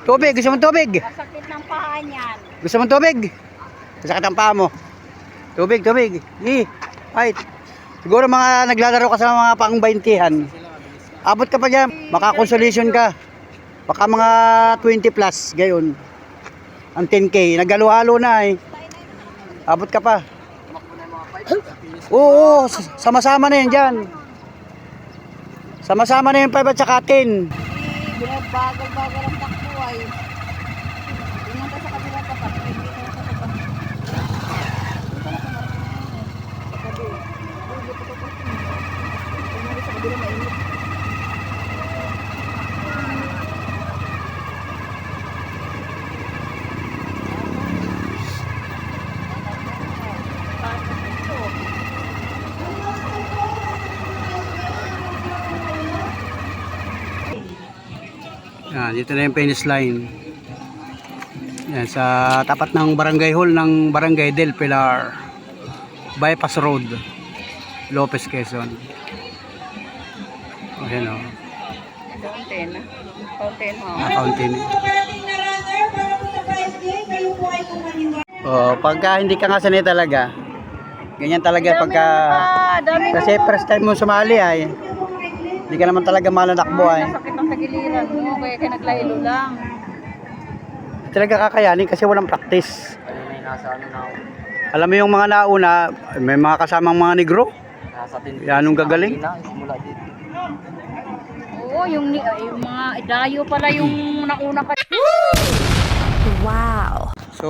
Tubig, gusto mong tubig? Masakit ng paa niyan. Gusto mong tubig? Masakit ang paa mo. Tubig, tubig. Ay, siguro mga naglalaro ka sa mga pang-baintihan. Abot ka pa dyan, makakonsolation ka. Baka mga 20 plus, gayon. Ang 10K, naghalo-halo na eh. Abot ka pa. Oo, sama-sama na yan dyan. Sama-sama na yung 5 at saka 10. Binabagal-bagal ang takbo ay. Tingnan ka sa kabila tapat. Hindi ka sa tapat. Yan, dito na yung finish line. Yan, sa tapat ng barangay hall ng Barangay Del Pilar. Bypass Road. Lopez, Quezon. Ayan o. Fountain. Fountain ho. Fountain. Oh, pagka hindi ka nga sanay talaga. Ganyan talaga pagka... Kasi first time mo sumali ay. Hindi ka naman talaga malanakbo ay. Sakit ng tagiliran mo, kaya naglaylo lang. Talaga kakayanin kasi walang practice. May nasa ano na ako. Alam mo yung mga nauna, may mga kasamang mga negro. Nasa 10. Yanong gagaling. Simula dito. Oo, yung mga dayo pala yung nauna pa. Wow! So,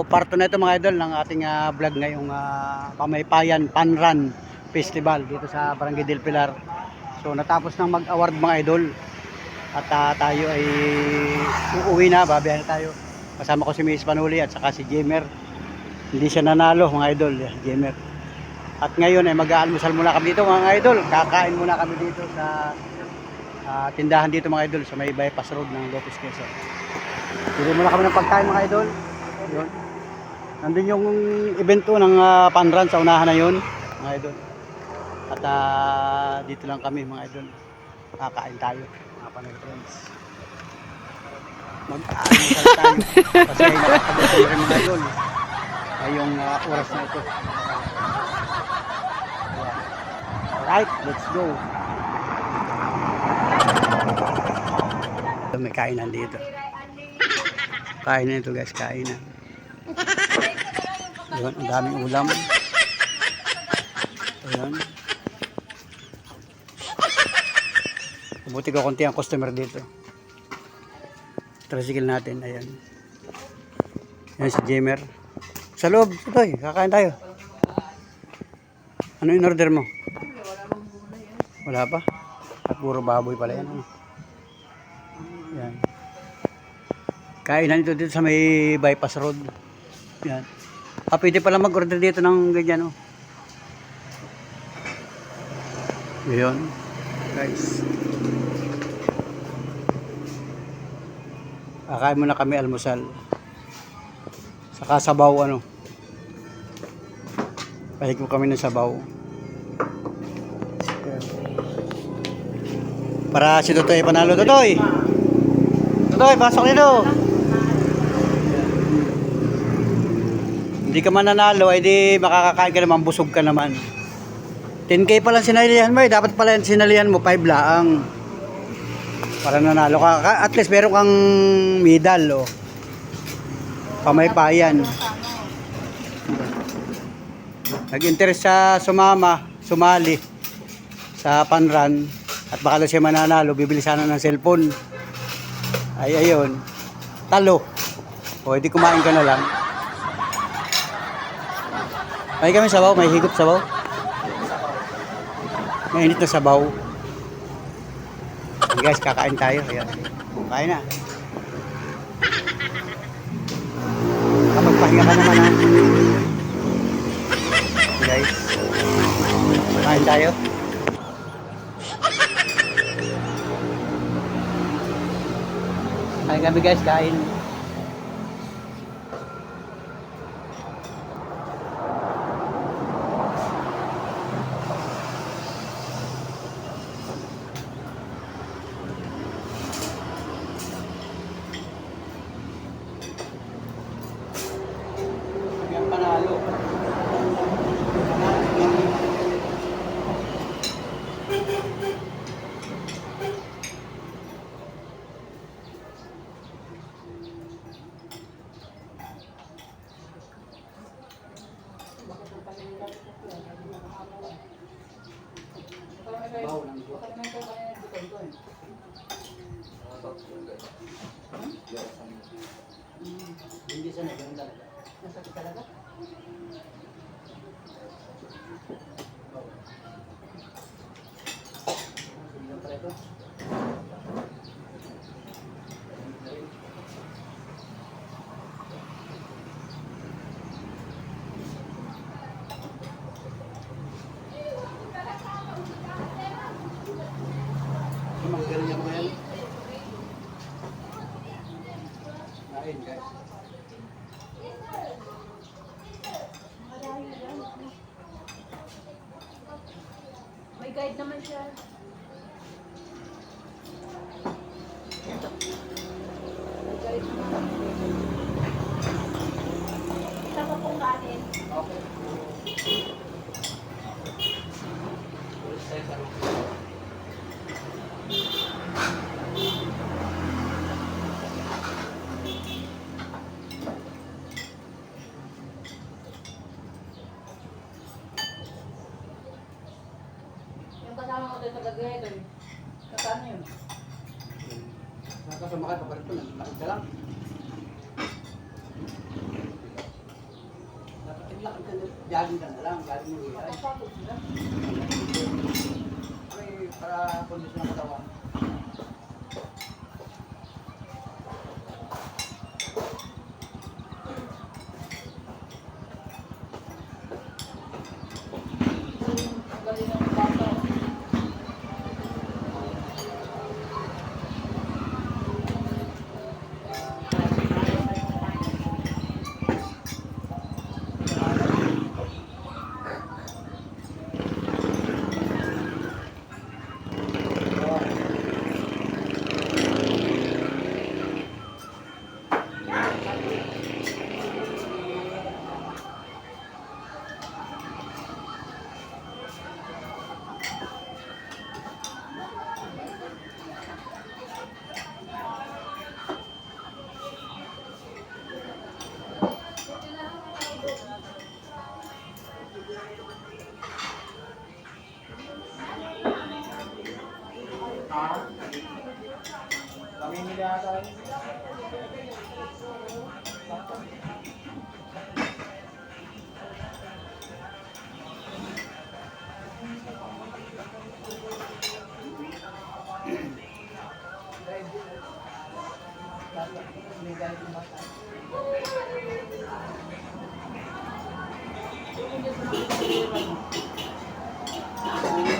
parto na ito mga idol ng ating vlog ngayong Pamaypayan Panran Festival dito sa Barangay Del Pilar. So, natapos nang mag-award mga idol. At tayo ay uuwi na, babiyahin na tayo. Kasama ko si Miss Panuli at saka si Jemer. Hindi siya nanalo mga idol, Jemer. At ngayon ay mag-aalmusal muna kami dito mga idol. Kakain muna kami dito sa tindahan dito mga idol sa may bypass road ng Lopez, Quezon. Bili muna kami ng pagkain mga idol. Yun. Nandun yung evento ng Panran sa unahan na yun mga idol. At dito lang kami mga idol. Kakain tayo mga Panoy friends. Mag-aalmusal tayo. Kasi ay nakapagod rin mga idol. Ngayong oras na ito. Alright, let's go. May kainan dito. Kainan ito guys, kainan. Ayan, ang daming ulam. Ayan. Mabuti ko konti ang customer dito. Tricycle natin, ayan. Ayan si Jemer. Sa loob, ito kakain tayo. Ano in order mo? Wala pa? At puro baboy pala yan. Yan. Kainan ito dito sa may bypass road. Yan. Pwede pala mag-order dito ng ganyan. Ayan. Guys. Kakain muna kami almusal. Saka sabaw Pahigop kami ng sabaw. Para si Totoy panalo. Totoy! Totoy, pasok nito! Hindi ka man nanalo, ay di makakakain ka naman, busog ka naman. 10K pa lang sinalihan mo dapat pala sinalihan mo 5 laang. Para nanalo ka. At least meron kang medal Pamaypayan. Nag-interest sa sumali sa Panran at baka daw siya mananalo, bibili sana ng cellphone. Ay ayun, talo. Edi kumain ka na lang. May kami sabaw, may higop sabaw. May init na sabaw. And guys, kakain tayo. Ayan. Kain na. Kapagpahinga ka naman guys, kain tayo. Kain kami guys, kain. sanay, ganun talaga. Masakit talaga. Sige lang pala ito. Magaling ako yan. Kain guys. May guide naman siya. May guide naman. Isa pa pong kanin. Okay. Yung kasama ko dito tagay doon. Kasama yun. Nakasama ka, kapalit ko, lakad ka lang. Dapat lakad ka na, jogging ka na lang, galing mo ihay. Kapagod sila. Ay, para kondisyon ng katawan. Ang galing ng bata. Namimili ata yun.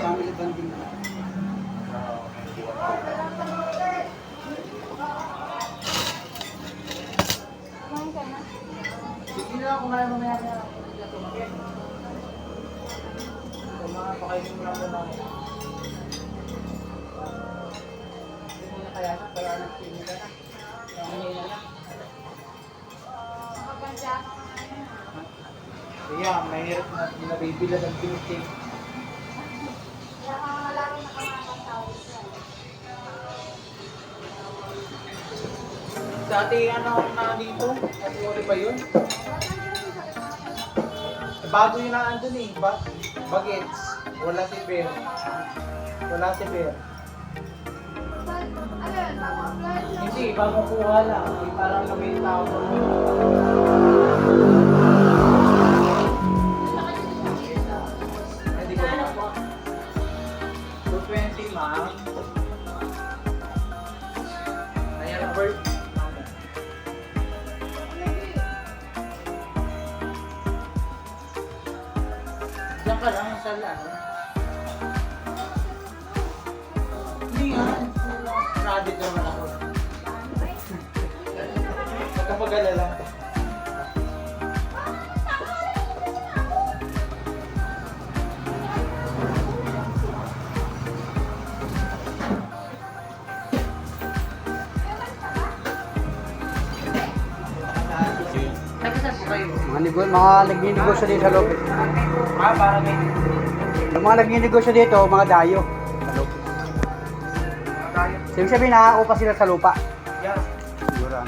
Family bonding na. Kumain ka na? Sige na, kumain mamaya na. Pakainin mo lang na. Hindi mo na kaya na, para nagpili ka na. Nanginay na. Makapansa. Kaya, mahirap na pinabibila ng pinuting. Kaya ka nga lagi nakamakatawid siya. Dati ano na dito? Dati uli ba yun? Bago yun na andun eh. Bagets. Wala si Bear. Wala si Bear. Ano yun? Hindi, bagong kuha lang. Hindi parang gawin tao ko. Hindi ko ba? 220 ma'am. Ayan ang bird. Diyan ka lang sa ano. Hindi nga. Rabbit naman ako. Nagkapag-alala. Mga nagninegosyo dito sa loob. Para may... Yung mga nagninegosyo dito, mga dayo. Sa loob. Ibig sabihin, nakaupa sila sa lupa. Yeah. Siguro.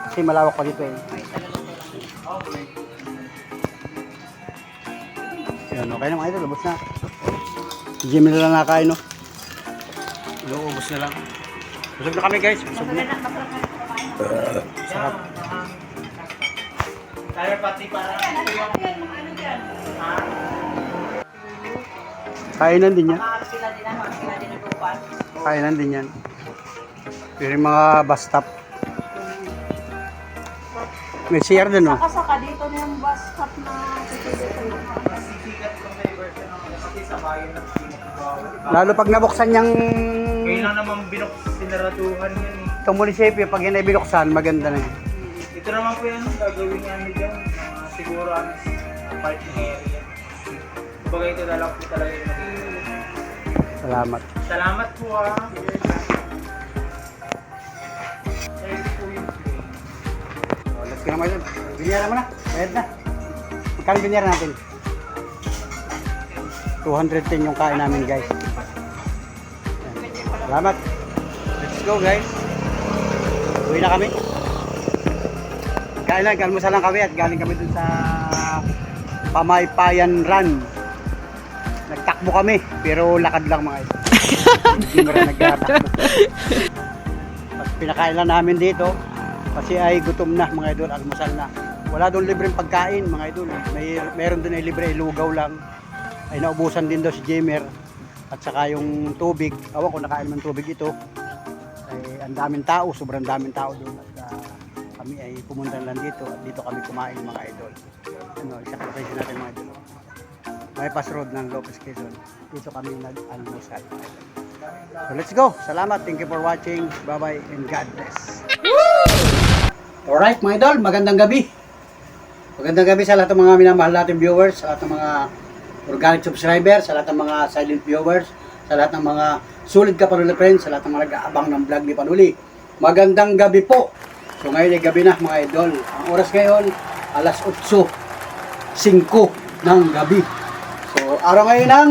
Kasi malawak pa dito eh. Yan, okay na mga ito. Lubos na. Jimmy na lang nakain, no? Ubos na lang. Busog na kami guys. Busog na. Sarap. Kaya pati para Kainan din yan. Sila din ang lupa. Kainan din yan. Pero yung mga bus stop. May CR din, no? Saka dito na yung bus stop na sikat itong diversion ng kasi sa bayan ng Singapore. Lalo pag nabuksan yung Kailan naman sinaratuhan yan eh. itong munisipyo, pag yan ay binuksan, maganda na yan. Ito naman po yan, gagawin nga nyo dyan. Siguro ang parking area. Kumbaga ito na lang po talaga yung Salamat. Salamat po ah. Thank you po yung play. So, let's go naman ito. Binyara mo na. Bayad na. Magkano binyara natin? 210 yung kain namin, guys. Yan. Salamat. Let's go, guys. Uwi na kami. Kain lang, kalmusan lang kami at galing kami dun sa Pamaypayan Run. Nagtakbo kami, pero lakad lang mga ito. Hindi mo rin nagtatakbo. At pinakain lang namin dito kasi ay gutom na mga idol, almusal na. Wala doon libreng pagkain mga idol. Meron doon ay libre, lugaw lang. Ay naubusan din daw si Jamer. At saka yung tubig, awan ko nakain man tubig ito. Ay ang daming tao, sobrang daming tao doon. At kami ay pumunta lang dito at dito kami kumain mga idol. Ano, isakripisyo natin mga idol. Bypass Road ng Lopez Quezon. Dito kami nag-almusal. So let's go. Salamat. Thank you for watching. Bye-bye and God bless. Alright mga idol, magandang gabi. Magandang gabi sa lahat ng mga minamahal natin viewers, sa lahat ng mga organic subscribers, sa lahat ng mga silent viewers, sa lahat ng mga sulit ka Panuli friends, sa lahat ng mga nag-aabang ng vlog ni Panuli. Magandang gabi po. So ngayon ay gabi na mga idol. Ang oras ngayon, alas 8:05 ng gabi. So araw ngayon ng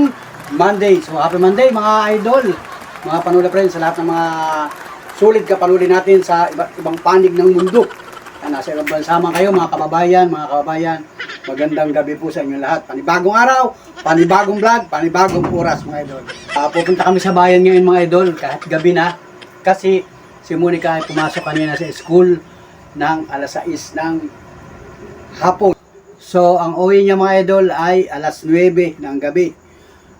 Monday. So happy Monday mga idol. Mga Panuli friends, sa lahat ng mga sulit ka Panuli natin sa ibang panig ng mundo. Nasa ibang bansa man kayo mga kababayan, magandang gabi po sa inyo lahat. Panibagong araw, panibagong vlog, panibagong oras mga idol. Pupunta kami sa bayan ngayon mga idol, kahit gabi na. Kasi si Monica ay pumasok kanina sa school ng alas 6 ng hapon. So ang uwi niya mga idol ay alas 9 ng gabi.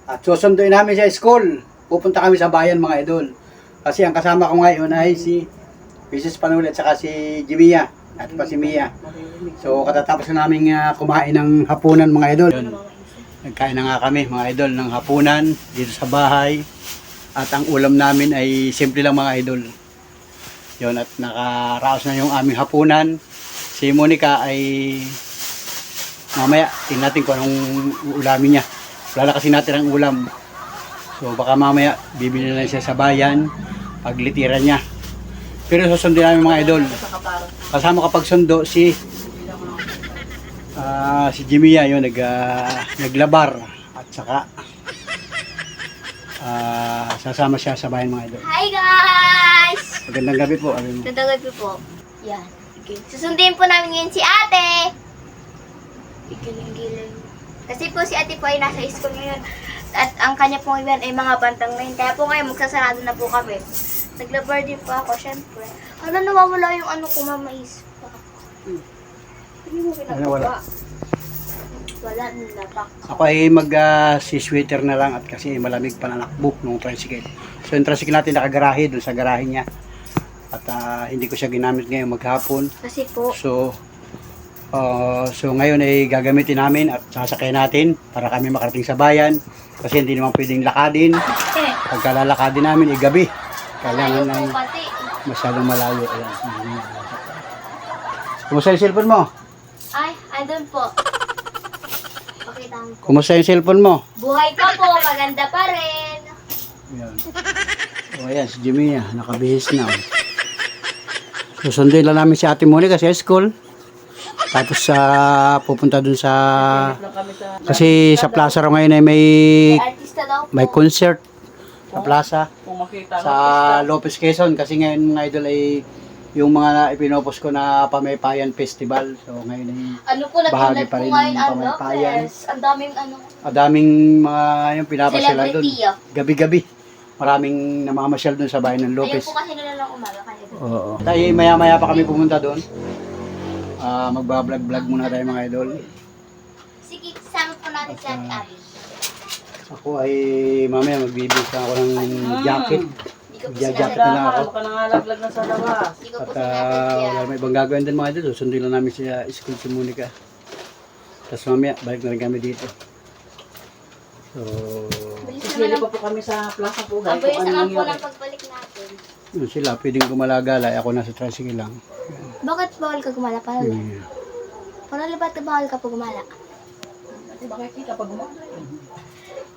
At susunduin namin sa school. Pupunta kami sa bayan mga idol. Kasi ang kasama ko ngayon ay si Mrs. Panuli at saka si Jimia at pa si Mia. So katatapos na namin kumain ng hapunan mga idol. Nagkain na nga kami mga idol ng hapunan dito sa bahay. At ang ulam namin ay simple lang mga idol. Yun, at nakaraos na yung aming hapunan. Si Monica ay mamaya tingnan natin kung anong ulamin niya. Lalakasin natin ang ulam. So baka mamaya bibili na lang siya sa bayan paglitiran niya. Pero susunduin namin mga idol. Kasama kapag sundo si Jimia yun naglabar at saka sasama siya sa bayan mga idol. Hi guys! Magandang gabi po. Magandang gabi po. Yan. Okay. Susundin po namin ngayon si ate. Igiling-giling. Kasi po si ate po ay nasa school ngayon. At ang kanya po ngayon ay mga bantang ngayon. Kaya po ngayon magsasarado na po kami. Naglabar din po ako, syempre. Ano, nawawala yung ano ko, mamais pa. Hindi mo Nawala. pinagawa. Wala, nilabak. Ako ay si-sweater na lang at kasi malamig pa nanakbo nung tricycle. So yung tricycle natin nakagarahe doon sa garahe niya. At hindi ko siya ginamit ngayon maghapon. Kasi po, So ngayon ay gagamitin namin at sasakyan natin para kami makarating sa bayan. Kasi hindi naman pwedeng lakadin. Pagka lalakadin namin ay gabi. Kailangan ay po pati. masyadong malayo. Ayan. Kumusta yung cellphone mo? Ay, andun po. Pakita mo po. Kumusta yung cellphone mo? Buhay pa po, maganda pa rin. Ayan. O ayan, si Jimmy nakabihis na. Susunduin lang namin si Ate Monica sa school. Tapos pupunta dun sa... Kasi sa plaza raw ngayon ay Artista daw po. may concert sa plaza. Kung makita Sa Lopez Quezon. Kasi ngayon mga idol ay yung mga ipinopos ko na Pamaypayan Festival. So ngayon ay Ano po, bahagi nag-vlog pa po rin ngayon ng ang Pamaypayan. Lopez. Ang daming ano, Daming mga yung pinapasyalan doon. celebrity ah. Gabi-gabi. Maraming namamasyal doon sa bayan ng Ayun Lopez. po kasi nila lang umaga kaya doon. Oo. Tayo maya-maya pa kami pumunta doon. magbablog-vlog muna tayo mga idol. Sige, sama po natin si Ate Abby. Ako ay mamaya magbibigay ako ng jacket. Hindi ko po Jacket sinabi. na lang ako. Baka nangalaglag na sa labas. Hindi ko po At sinabi wala may ibang gagawin din mga idol. Sundin lang namin sa school si Monica. Tapos mamaya, balik na rin kami dito. So, Sisili pa po kami sa Plaza Pugay. Ang bilis Kung ano naman po mangyari. ng pagbalik natin. yun sila, pwedeng gumalagala. Ako nasa tricycle lang. Bakit bawal ka gumala? Para Hmm. ba't bawal ka po gumala? Kasi baka kita pag gumawa.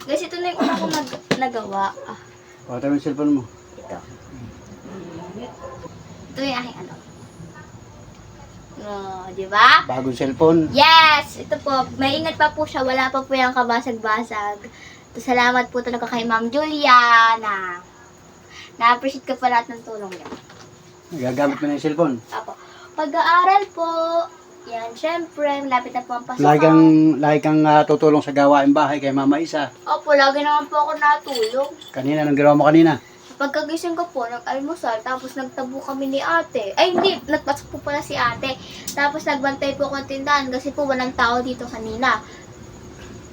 Guys, ito na yung una kong nagawa. Ah, Pakita mo yung cellphone mo. ito. Ito yung aking ano. Oh, di ba? Bagong cellphone. Yes! Ito po, may ingat pa po siya. Wala pa po yung kabasag-basag. So, salamat po talaga kay Ma'am Julia na-appreciate ko pa lahat ng tulong niya. Gagamit mo na yung cellphone. Apo. Pag-aaral po. Yan, syempre, malapit na po ang pasukan. Lagi kang tutulong sa gawain bahay kay Mama Isa. Opo, lagi naman po ako natulong. Kanina, anong ginawa mo kanina? Pagkagising ko po, nag-almusal, tapos nagtabo kami ni ate. Ay, hindi, nagpasok po pala si ate. Tapos nagbantay po ako ng tindahan kasi po walang tao dito kanina.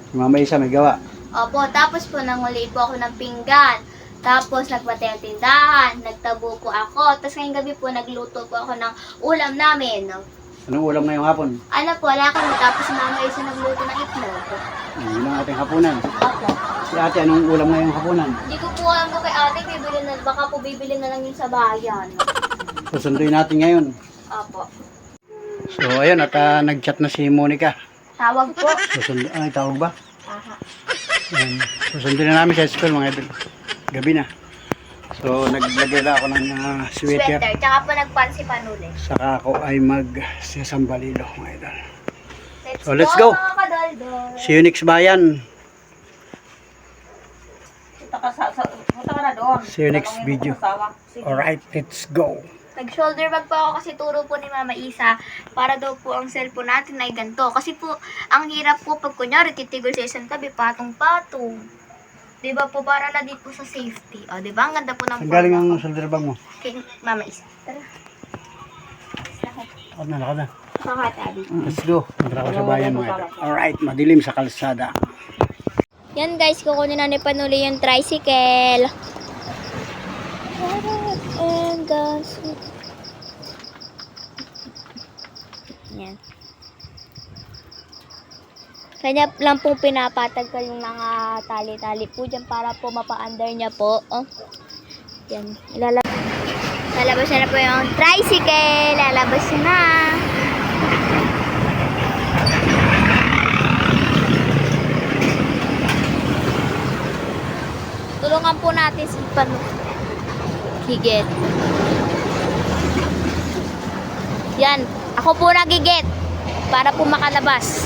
Si Mama Isa may gawa. Opo, tapos po nanguli po ako ng pinggan. Tapos nagbantay ang tindahan, nagtabo po ako. Tapos ngayong gabi po, nagluto po ako ng ulam namin. Anong ulam ngayong hapon? Ano po, wala kami. Tapos si Mama Isa nagluto ng itlog. Yun ang ating hapunan. Opo. Si ate, anong ulam ngayong hapunan? Hindi ko po alam ko kay ate, baka po bibili na lang yun sa bayan. Susunduin natin ngayon. Opo. So, ayun, at nag-chat na si Monica. Tawag po. Ay, tawag ba? Aha. Ayan. Susunduin na namin sa school mga idol. Gabi na. So, naglagay na ako ng sweater. Sweater. Tsaka po nagpansi panuli. Saka ako ay mag-sasambalilo mga idol. So, let's go. Mga kadaldol. See you next bayan. Punta ka na doon. See you next Tanungin mo video. kung asawa. Sige. Alright, let's go. Nag-shoulder bag po ako kasi turo po ni Mama Isa para daw po ang cellphone natin ay ganito. Kasi po, ang hirap po pag kunyari titigol sa isang tabi, patong-patong. Diba po, para na din po sa safety. O, diba? Ang ganda po ng Saan galing ang shoulder bag mo? kay Mama Isa. Tara. Lakad na, lakad na. Bakit, Abby? Let's go. Punta ako sa bayan mga idol. Alright, madilim sa kalsada. Yan guys, kukunin na ni Panuli yung tricycle. And gas. Yan. Kanya lang pong pinapatag ko yung mga tali-tali po dyan para po mapa-under niya po. Oh. Yan. Lalabas na po yung tricycle. Lalabas na. Tulungan po natin si Higit. Yan. Ako po nagigit para po makalabas.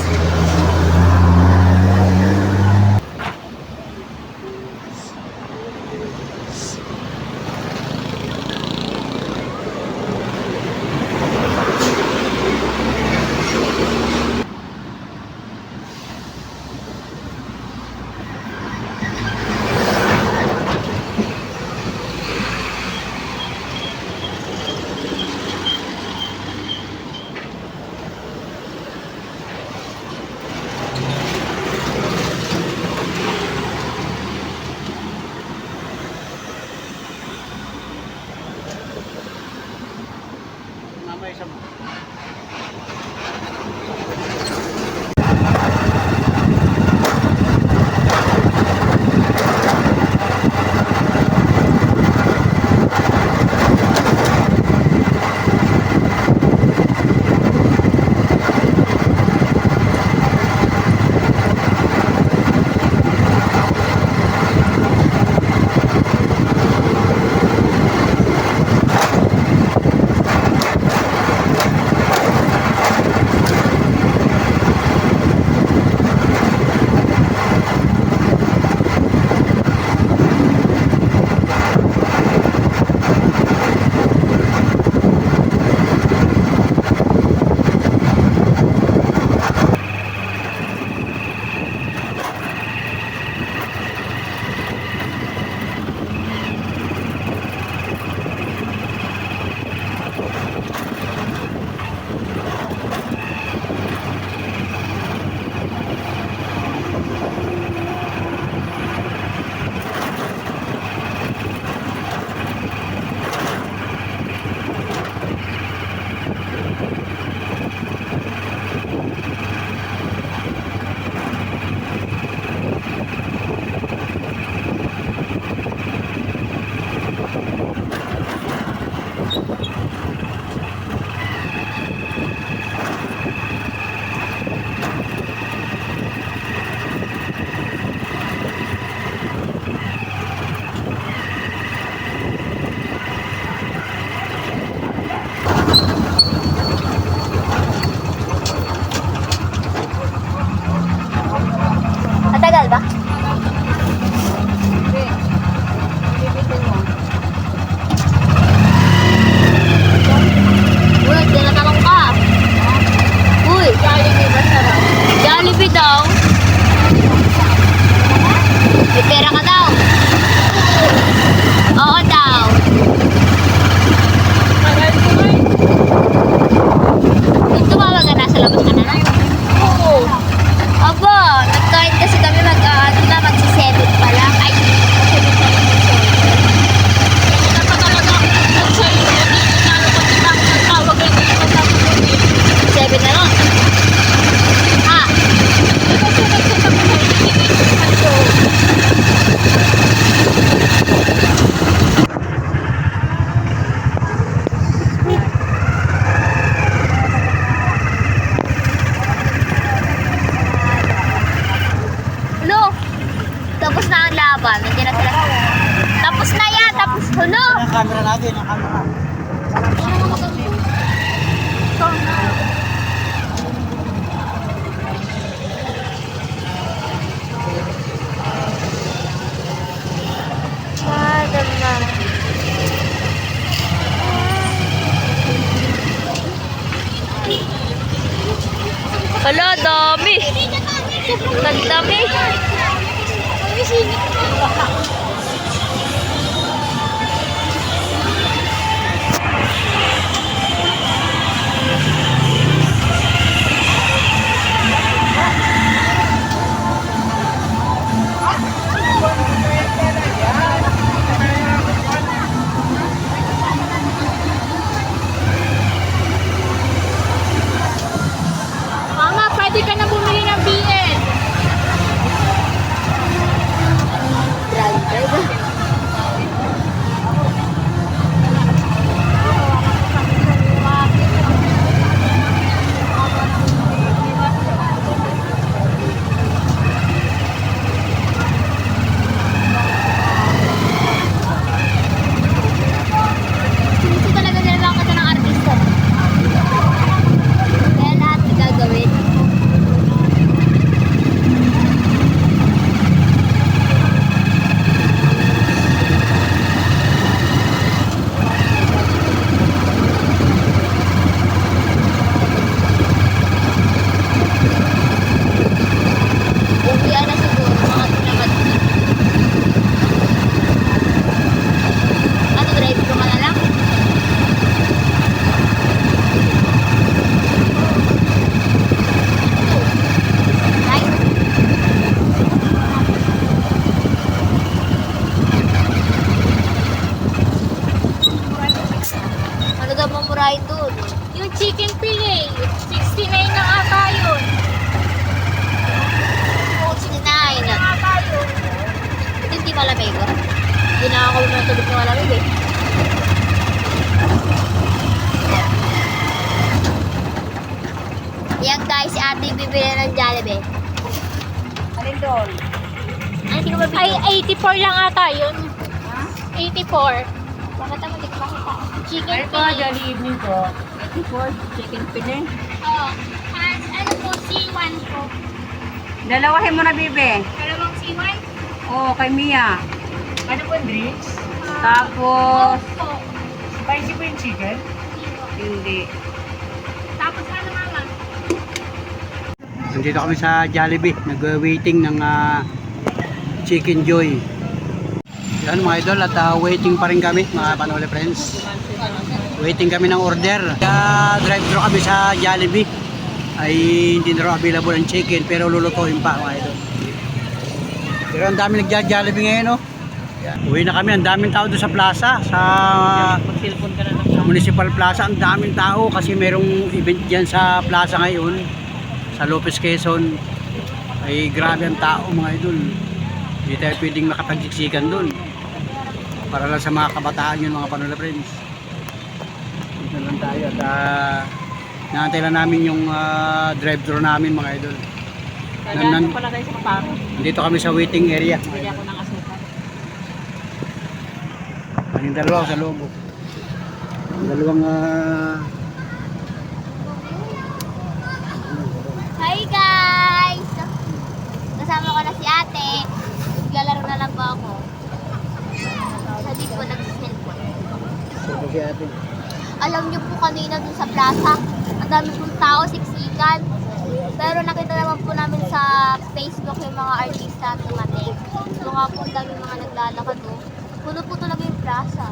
Mama Isa mo. May pera ka daw. Oo daw. Kung tumawag ka, nasa labas ka na. Oo. Aba, nagkain kasi kami magsi-7 pa lang. Ay, mag-7 pa lang mag-7. Seven na lang. Ha? Hulo! Tapos na ang laban. Nandiyan na sila. Tapos na yan! Tapos, hulo! Ang camera natin, ang camera. Hala, dami! Ang dami! Mama, pwede ka na bumili ng BN. Gusto talaga nila lang kasi ng artista. Kaya lahat gagawin. Uwian na siguro, mga tinamad. Ano, drive ko ka na lang? Ay, ano daw mamurahin doon? Yung chicken fillet, 69 na ata yun. 69. Ata yun. Ito hindi malamig, oh. Hindi nakakakulo ng tubig na malamig, eh. Yan guys, si ate bibili ng Jollibee. Alin doon? Ano, hindi ko mabili? Ay, 84 lang ata yun. 84. Bakit ako hindi ko makita? Chicken fillet. Chicken fillet. Oo. Ano po, C1 po. Dalawahin mo na, Bibe. Dalawang C1. Oo, kay Mia. Ano po yung drinks? Tapos, Po. Spicy po yung chicken? hindi. Tapos ano, mama? Nandito kami sa Jollibee, nag-waiting ng Chicken Joy. Yan mga idol, at waiting pa rin kami mga Panole friends. Waiting kami ng order. Drive-thru kami sa Jollibee. Ay hindi na raw available ang chicken pero lulutuin pa mga idol. Pero ang dami nagja-Jollibee ngayon, oh. Uwi na kami, ang daming tao doon sa plaza, sa Municipal Plaza, ang daming tao kasi merong event diyan sa plaza ngayon, sa Lopez Quezon. Ay grabe ang tao mga idol. Hindi tayo pwedeng makapagsiksikan doon. Para lang sa mga kabataan yun mga Panole friends. Dito lang tayo at naantay lang namin yung drive-thru namin mga idol. Pala tayo sa kaparo. Dito kami sa waiting area. Bili ako ng asukal. Yung dalawa sa loob. Yung dalawang Hi guys! Kasama ko na si ate. Naglalaro na lang po ako. Sa di po nag-cellphone. so si ate. Alam niyo po kanina dun sa plaza, ang dami pong tao, siksikan. Pero nakita naman po namin sa Facebook yung mga artista at dumating. Doon nga po ang dami mga naglalakad doon. Puno po talaga yung plaza.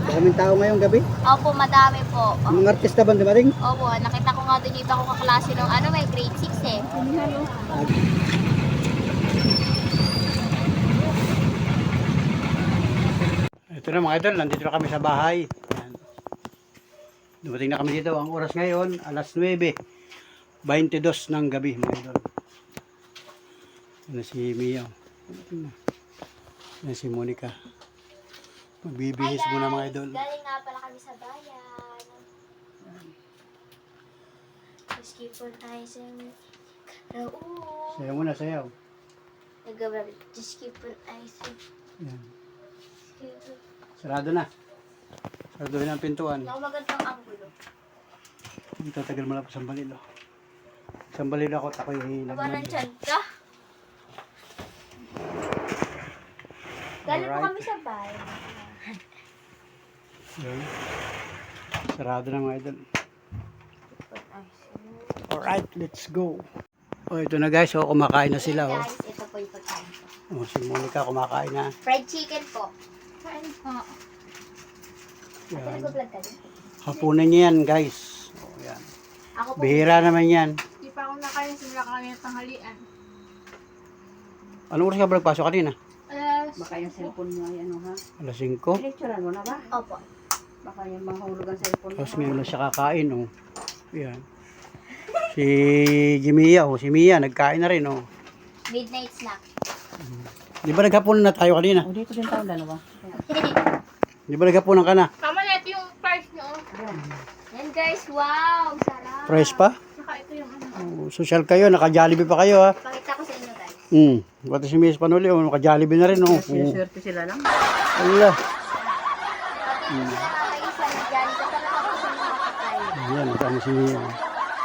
Maraming tao ngayong gabi. Opo, madami po. Ang mga artista ba dumating? Opo, nakita ko nga doon yung iba kong kaklase ng ano, may grade 6 eh. Ito na mga idol, nandito na kami sa bahay. Ayan. Dumating na kami dito. Ang oras ngayon, alas 9:22 ng gabi mga idol. Ano si Mia. Ano si Monica. Magbibihis muna mga idol. Galing nga pala kami sa bayan. Skip for tayo sa Sayaw muna, sayaw. nag-grab. Skip for ice. Ayan. Sarado na. Saraduhin ang pintuan. Magandang anggulo. Ito, tagal mo lang po Sambalilo. Sambalilo ako, ako'y Aba ng nagmad. tiyan ka? Galing po Alright. kami sa bayan. Ayan. Sarado na mga idol. Alright, let's go. O, ito na guys. O, kumakain na sila. O. Guys, ito po yung pagkain ko. O, si Monica kumakain na. Fried chicken po. Kain po. Ate, Yan. nag-vlog ka din? Hapunan niya yan guys. O, yan. Ako po. Bihira naman yan. Hindi pa ako nakain simula kami ng tanghalian. Anong oras ka ba nagpasok kanina? Alas, Baka yung cellphone mo ay ano ha? Alas 5. Lecturean mo na ba? Opo. Baka yung mahulog ang cellphone mo. Tapos ngayon lang siya kakain. O. Yan. Si Jimia. O, si Mia nagkain na rin. O. Midnight snack. Di ba naghapunan na tayo kanina? O dito din tayo dalawa. Di ba naghapunan ka na? tama na ito yung price nyo. Yan guys, wow! Sarap! Fresh pa? Saka ito yung ano. O, social kayo. Naka-Jollibee pa kayo ha. Pakita ko sa inyo guys. Pati si Miss Panuli. O, naka-Jollibee na rin. O. Siniswerte sila lang. Allah. Pati yung nakakaisa na dyan. Kasama ko sa mga pagkain. Yan. Tama si Mia.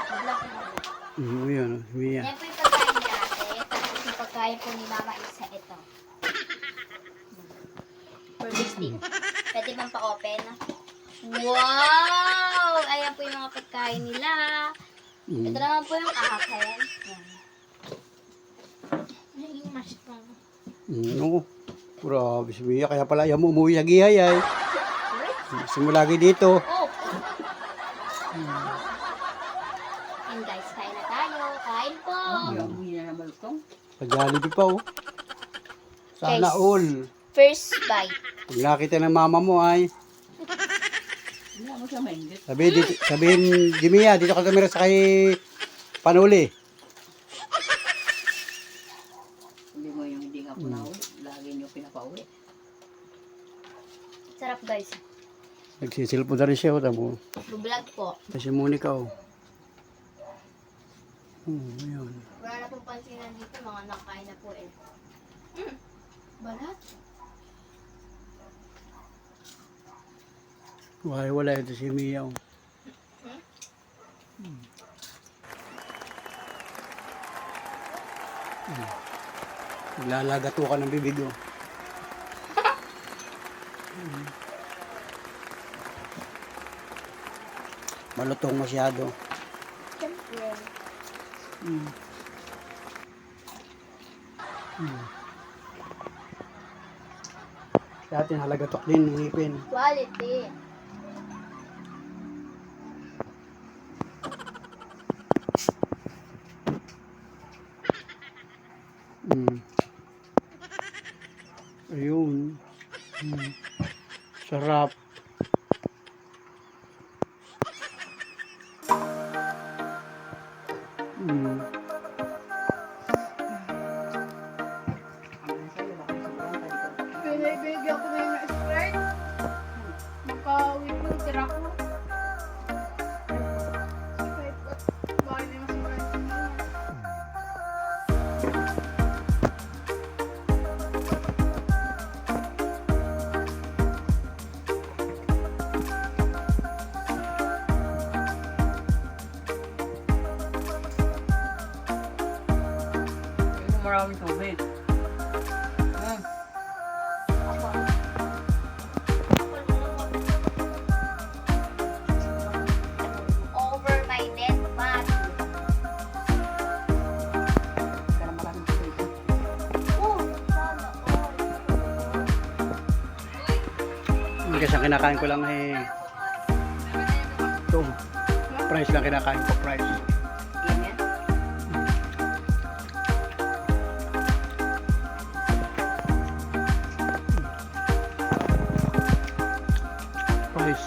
Vlog mo. Yan. Si Mia. Yan po yung pagkain ni ate. Tapos yung pagkain po ni Mama Isa ito. For this thing. Pwede bang pa-open? Wow! Ayan po yung mga pagkain nila. Ito naman po yung akin. Yan. Naging mash pa. Oo. Grabe si Mia. Kaya pala ayaw mo umuwi sa Gihay ay. Simula lagi dito. Oh! And guys, kain na tayo. Kain po! Yung hindi na nabalutong. Sa-Jollibee pa oh. Sana Guys. all. First bite. Pag nakita ng mama mo ay. Hindi mo siya mainggit. Sabihin, Jimia, dito ka tumira sa kay Panuli. Hindi mo yung hindi nga punawi. Lagi nyo pinapauwi. Sarap guys. Nagsisilpo na rin siya. Oh, tamo. Vlog po. Si Monica oh. Yun. Wala na pong pansinan dito. Mga nakain na po eh. Balat? Wala ito si Mia oh. Naglalagato ka ng bibig oh. Malutong masyado. Siyempre. Dati halagatok din ng ngipin. Quality. Ayun. Sarap. Binibigyan ko na yung Sprite. Magka-win mo, tira ko. Sprite. Bakit na mas Sprite mo? Maraming tubig. Over my Ang kinakain ko lang eh ito. Price lang kinakain ko, price. Yan yan. Price.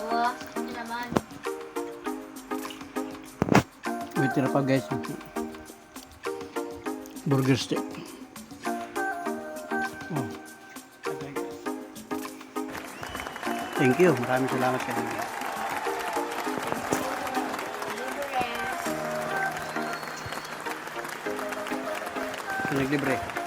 Wow, ito naman. May tira pa guys. Burger steak. Oh. Thank you. Maraming salamat sa inyo. Naglibre.